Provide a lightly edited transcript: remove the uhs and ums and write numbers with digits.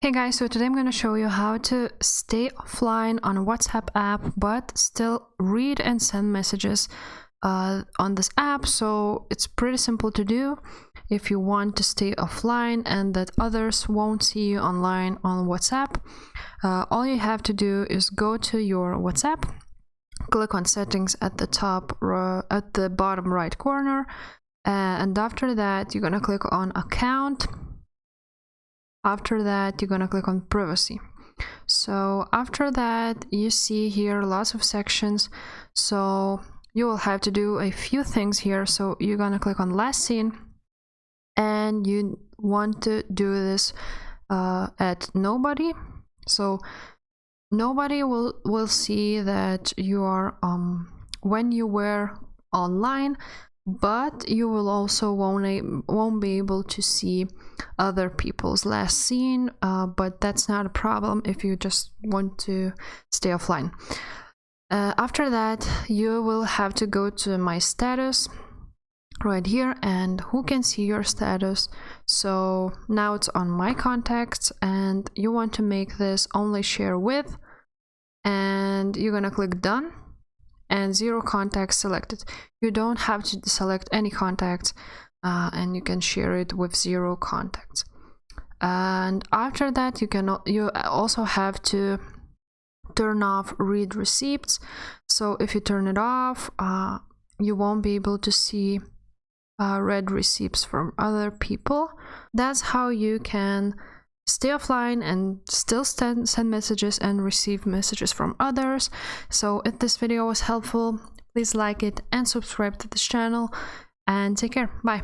Hey guys, so today I'm going to show you how to stay offline on a WhatsApp app but still read and send messages on this app. So it's pretty simple to do if you want to stay offline and that others won't see you online on WhatsApp. All you have to do is go to your WhatsApp, click on settings at the top, at the bottom right corner, and after that you're going to click on account. After that, you're gonna click on privacy. So after that, you see here lots of sections. So you will have to do a few things here. So you're gonna click on last seen, and you want to do this at nobody. So nobody will see that you are when you were online, but you will also won't be able to see other people's last seen, but that's not a problem if you just want to stay offline. After that, you will have to go to my status right here, and who can see your status. So now it's on my contacts, and you want to make this only share with, and you're gonna click done, and 0 contacts selected. You don't have to select any contacts, and you can share it with 0 contacts. And after that, you also have to turn off read receipts. So if you turn it off, you won't be able to see read receipts from other people. That's how you can stay offline and still send messages and receive messages from others. So if this video was helpful, please like it and subscribe to this channel, and take care. Bye.